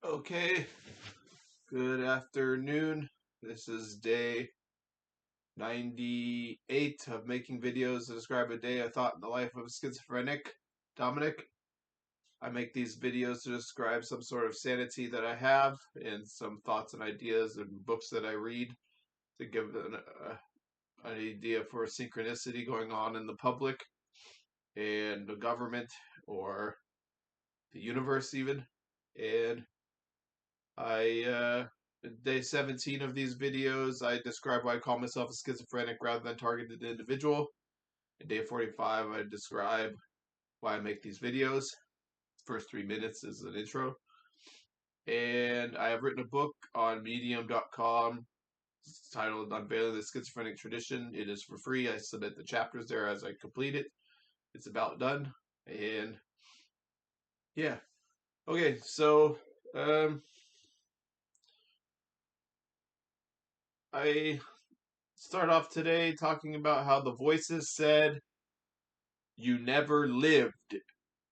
Okay, good afternoon. This is day 98 of making videos to describe a day I thought in the life of Schizophrenic Dominic. I make these videos to describe some sort of sanity that I have and some thoughts and ideas and books that I read to give an idea for synchronicity going on in the public and the government or the universe even. And in day 17 of these videos, I describe why I call myself a schizophrenic rather than targeted individual. In day 45, I describe why I make these videos. First 3 minutes is an intro. And I have written a book on medium.com. It's titled Unveiling the Schizophrenic Tradition. It is for free. I submit the chapters there as I complete it. It's about done. And yeah. Okay, so I start off today talking about how the voices said, "You never lived."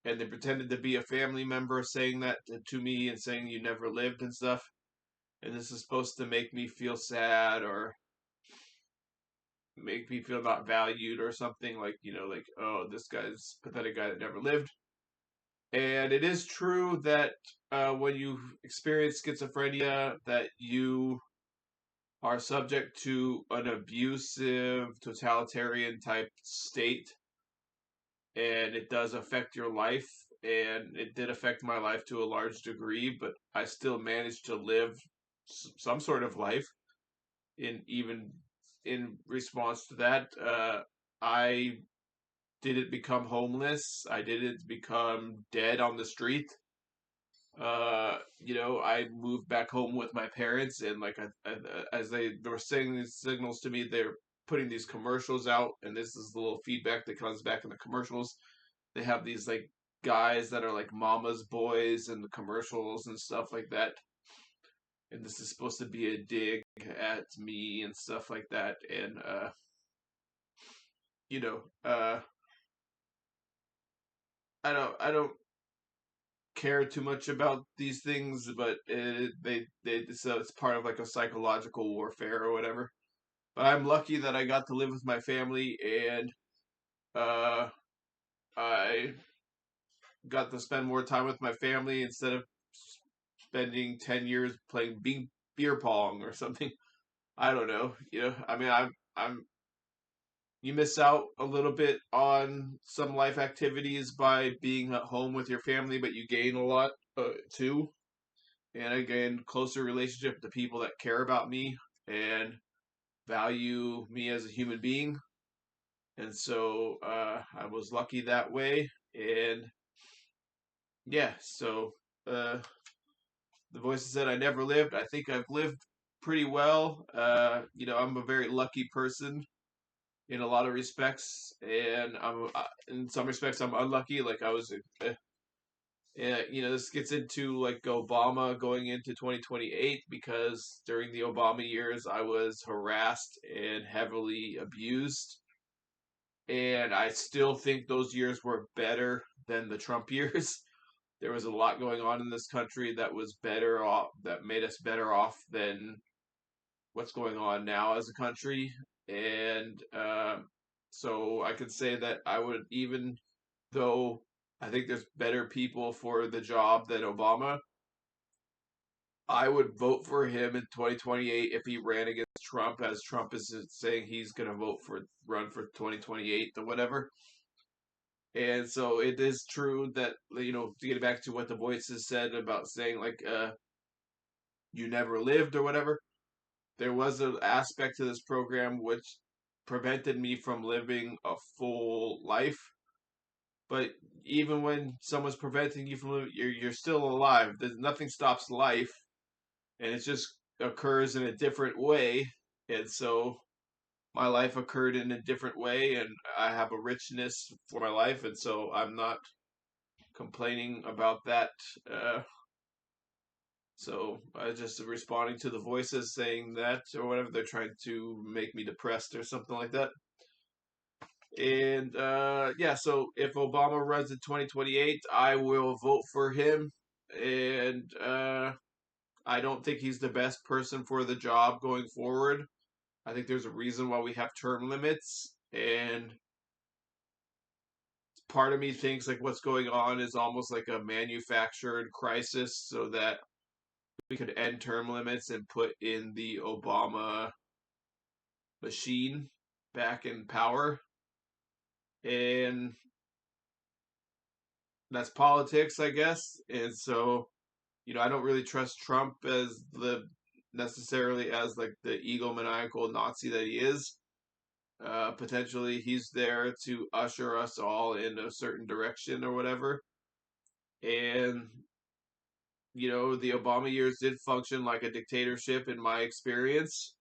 And they pretended to be a family member saying that to me and saying you never lived and stuff. And this is supposed to make me feel sad or make me feel not valued or something like, like, oh, this guy's pathetic guy that never lived. And it is true that when you experience schizophrenia, that you are subject to an abusive, totalitarian type state, and it does affect your life. And it did affect my life to a large degree, but I still managed to live some sort of life. In response to that, I didn't become homeless. I didn't become dead on the street. I moved back home with my parents, and like as they were saying these signals to me, they're putting these commercials out, and this is the little feedback that comes back in the commercials. They have these like guys that are like mama's boys in the commercials and stuff like that. And this is supposed to be a dig at me and stuff like that. And you know, uh I don't care too much about these things, but they so it's part of like a psychological warfare or whatever. But I'm lucky that I got to live with my family, and uh I got to spend more time with my family instead of spending 10 years playing beer pong or something. I don't know. I mean, I'm you miss out a little bit on some life activities by being at home with your family, but you gain a lot too. And I gain closer relationship to people that care about me and value me as a human being. And so I was lucky that way. And yeah, so uh, the voices said I never lived. I think I've lived pretty well. I'm a very lucky person in a lot of respects, and I'm in some respects I'm unlucky. Like I was, this gets into like Obama going into 2028 because during the Obama years I was harassed and heavily abused, and I still think those years were better than the Trump years. There was a lot going on in this country that was better off, that made us better off than what's going on now as a country. And so I could say that I would, even though I think there's better people for the job than Obama, I would vote for him in 2028 if he ran against Trump, as Trump is saying he's going to run for 2028 or whatever. And so it is true that, to get back to what the voices said about saying like you never lived or whatever, there was an aspect to this program which prevented me from living a full life. But even when someone's preventing you from living, you're still alive. There's nothing stops life, and it just occurs in a different way. And so my life occurred in a different way, and I have a richness for my life, and so I'm not complaining about that. Uh, so I just responding to the voices saying that or whatever. They're trying to make me depressed or something like that. And yeah, so if Obama runs in 2028, I will vote for him and I don't think he's the best person for the job going forward. I think there's a reason why we have term limits, and part of me thinks like what's going on is almost like a manufactured crisis so that we could end term limits and put in the Obama machine back in power. And that's politics, I guess. And so, I don't really trust Trump as the necessarily as like the egomaniacal Nazi that he is. Potentially, he's there to usher us all in a certain direction or whatever. And the Obama years did function like a dictatorship in my experience.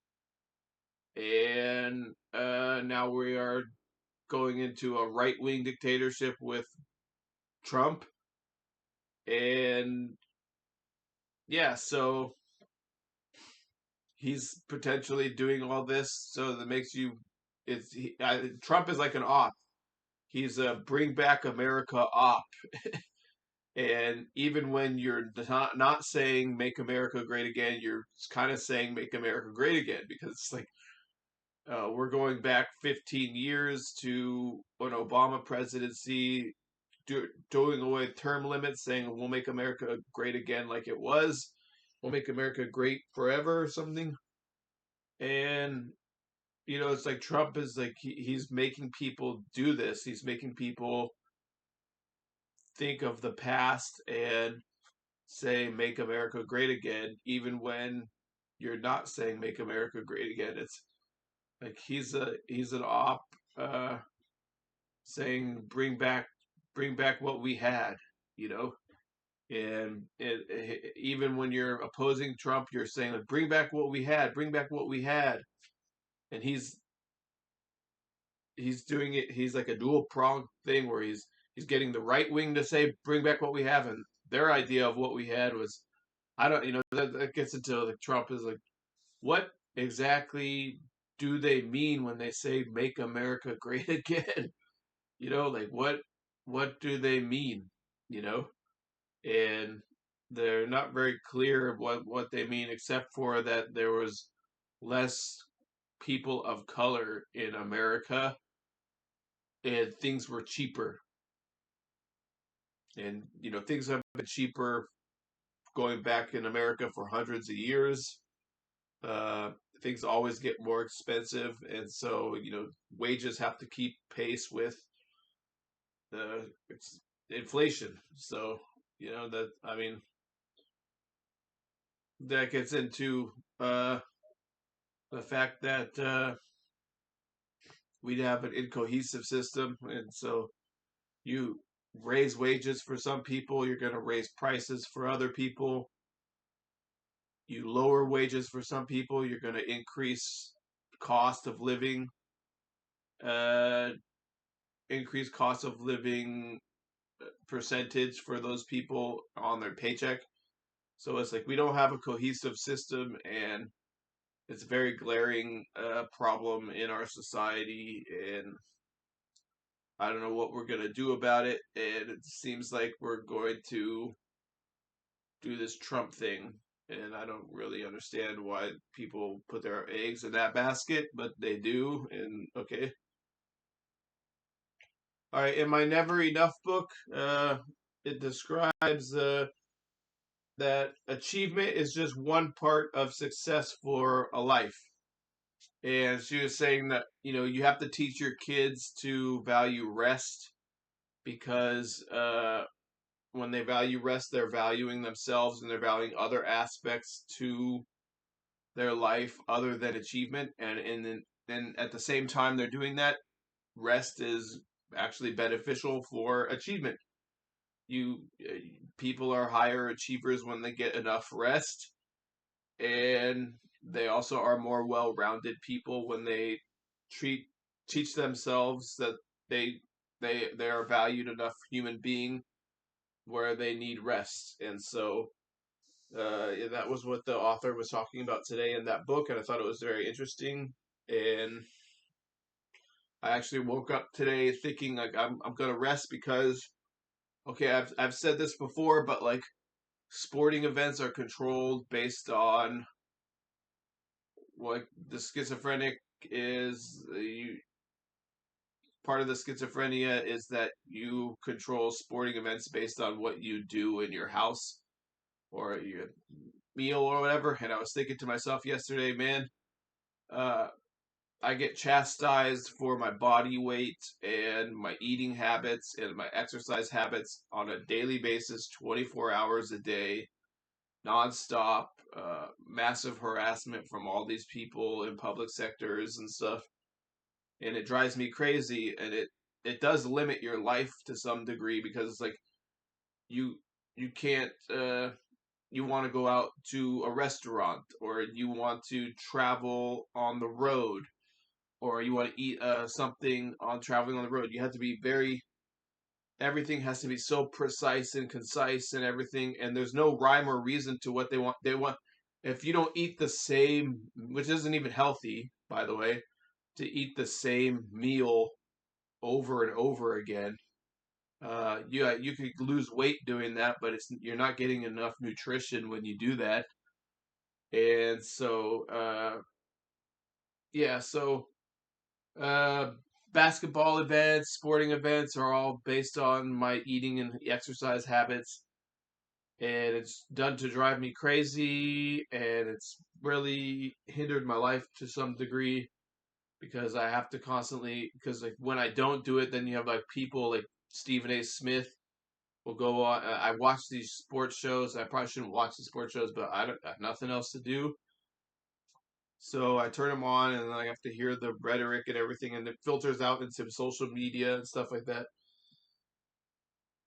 And now we are going into a right wing dictatorship with Trump. And yeah, so he's potentially doing all this so that makes you Trump is like an op. He's a bring back America op. And even when you're not saying make America great again, you're kind of saying make America great again, because it's like we're going back 15 years to an Obama presidency, doing away term limits, saying we'll make America great again like it was. We'll make America great forever or something. And, it's like Trump is like, he's making people do this. He's making people think of the past and say, make America great again, even when you're not saying make America great again. It's like he's an op saying bring back what we had, you know. And even when you're opposing Trump, you're saying like bring back what we had, bring back what we had, and he's doing it. He's like a dual pronged thing where he's getting the right wing to say bring back what we have, and their idea of what we had was I don't, that gets into like Trump is like what exactly do they mean when they say make America great again? Like what do they mean? You know, and they're not very clear of what they mean, except for that there was less people of color in America and things were cheaper. And things have been cheaper going back in America for hundreds of years. Uh, Things always get more expensive, and so wages have to keep pace with the inflation. So that I mean that gets into the fact that we'd have an incohesive system, and so you raise wages for some people, you're going to raise prices for other people. You lower wages for some people, you're going to increase cost of living, uh, increase cost of living percentage for those people on their paycheck. So it's like we don't have a cohesive system, and it's a very glaring problem in our society, and I don't know what we're going to do about it. And it seems like we're going to do this Trump thing. And I don't really understand why people put their eggs in that basket, but they do. And okay. All right. In my Never Enough book, it describes that achievement is just one part of success for a life. And she was saying that, you have to teach your kids to value rest because when they value rest, they're valuing themselves and they're valuing other aspects to their life other than achievement. And at the same time they're doing that, rest is actually beneficial for achievement. You People are higher achievers when they get enough rest, and they also are more well-rounded people when they treat teach themselves that they they are valued enough human being where they need rest. And so yeah, that was what the author was talking about today in that book, and I thought it was very interesting. And I actually woke up today thinking like I'm gonna rest because okay, I've said this before, but like sporting events are controlled based on what the schizophrenic is. You part of the schizophrenia is that you control sporting events based on what you do in your house or your meal or whatever. And I was thinking to myself yesterday, man, uh, I get chastised for my body weight and my eating habits and my exercise habits on a daily basis, 24 hours a day, nonstop, massive harassment from all these people in public sectors and stuff. And it drives me crazy. And it does limit your life to some degree because it's like you you can't you want to go out to a restaurant or you want to travel on the road or you want to eat something on traveling on the road. You have to be very everything has to be so precise and concise and everything, and there's no rhyme or reason to what they want. They want if you don't eat the same, which isn't even healthy, by the way, to eat the same meal over and over again. You could lose weight doing that, but it's you're not getting enough nutrition when you do that. And so, yeah, so uh, basketball events, sporting events are all based on my eating and exercise habits, and it's done to drive me crazy, and it's really hindered my life to some degree because I have to constantly because like when I don't do it, then you have like people like Stephen A. Smith will go on. I watch these sports shows. I probably shouldn't watch the sports shows, but I don't I have nothing else to do. So I turn them on, and then I have to hear the rhetoric and everything, and it filters out into social media and stuff like that.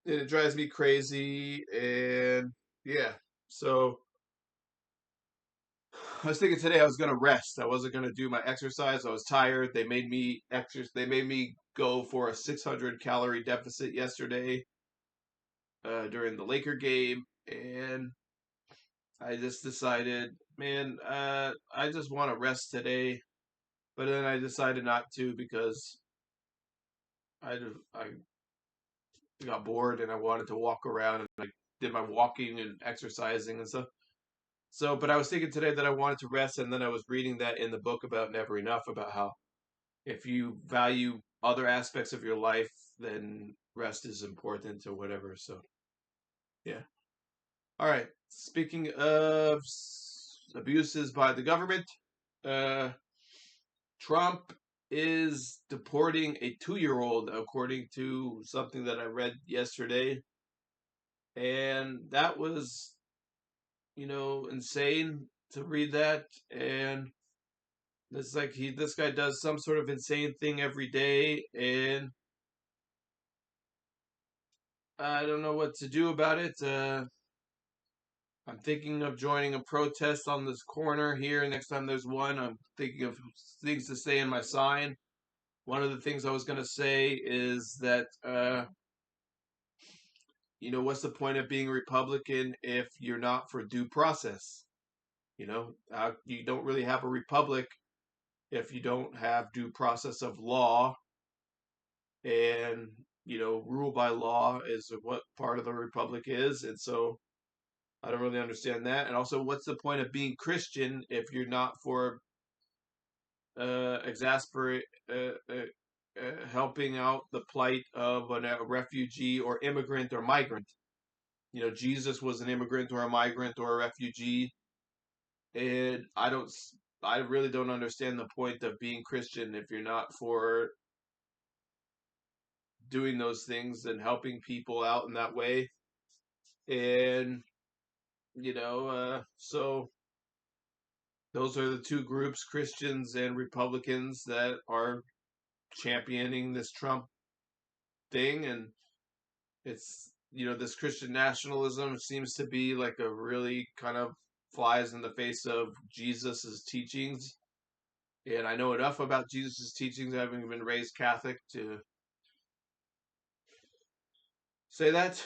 And it drives me crazy. And yeah, so I was thinking today I was gonna rest. I wasn't gonna do my exercise. I was tired. They made me exercise. They made me go for a 600 calorie deficit yesterday during the Laker game, and I just decided, man, I just want to rest today. But then I decided not to because I got bored and I wanted to walk around and I did my walking and exercising and stuff. So, but I was thinking today that I wanted to rest, and then I was reading that in the book about Never Enough about how if you value other aspects of your life, then rest is important or whatever. So, yeah. All right. Speaking of abuses by the government, uh, Trump is deporting a 2-year-old, according to something that I read yesterday. And that was, insane to read that. And it's like this guy does some sort of insane thing every day, and I don't know what to do about it. I'm thinking of joining a protest on this corner here. Next time there's one, I'm thinking of things to say in my sign. One of the things I was going to say is that, what's the point of being a Republican if you're not for due process? You don't really have a republic if you don't have due process of law, and rule by law is what part of the republic is. And so I don't really understand that. And also, what's the point of being Christian if you're not for exasperate helping out the plight of a refugee or immigrant or migrant? Jesus was an immigrant or a migrant or a refugee, and I really don't understand the point of being Christian if you're not for doing those things and helping people out in that way. And so those are the two groups, Christians and Republicans, that are championing this Trump thing. And it's this Christian nationalism seems to be like a really kind of flies in the face of Jesus's teachings. And I know enough about Jesus's teachings, having been raised Catholic, to say that,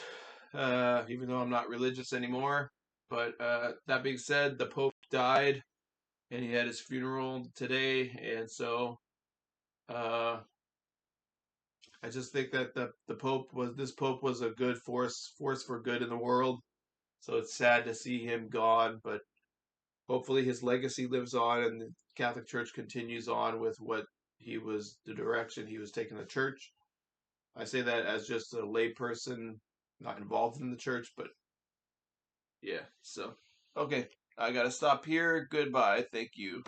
even though I'm not religious anymore. But that being said, the Pope died, and he had his funeral today, and so uh, I just think that the Pope was this Pope was a good force for good in the world. So it's sad to see him gone, but hopefully his legacy lives on and the Catholic Church continues on with the direction he was taking the church. I say that as just a layperson not involved in the church, but yeah, so okay. I gotta stop here. Goodbye. Thank you.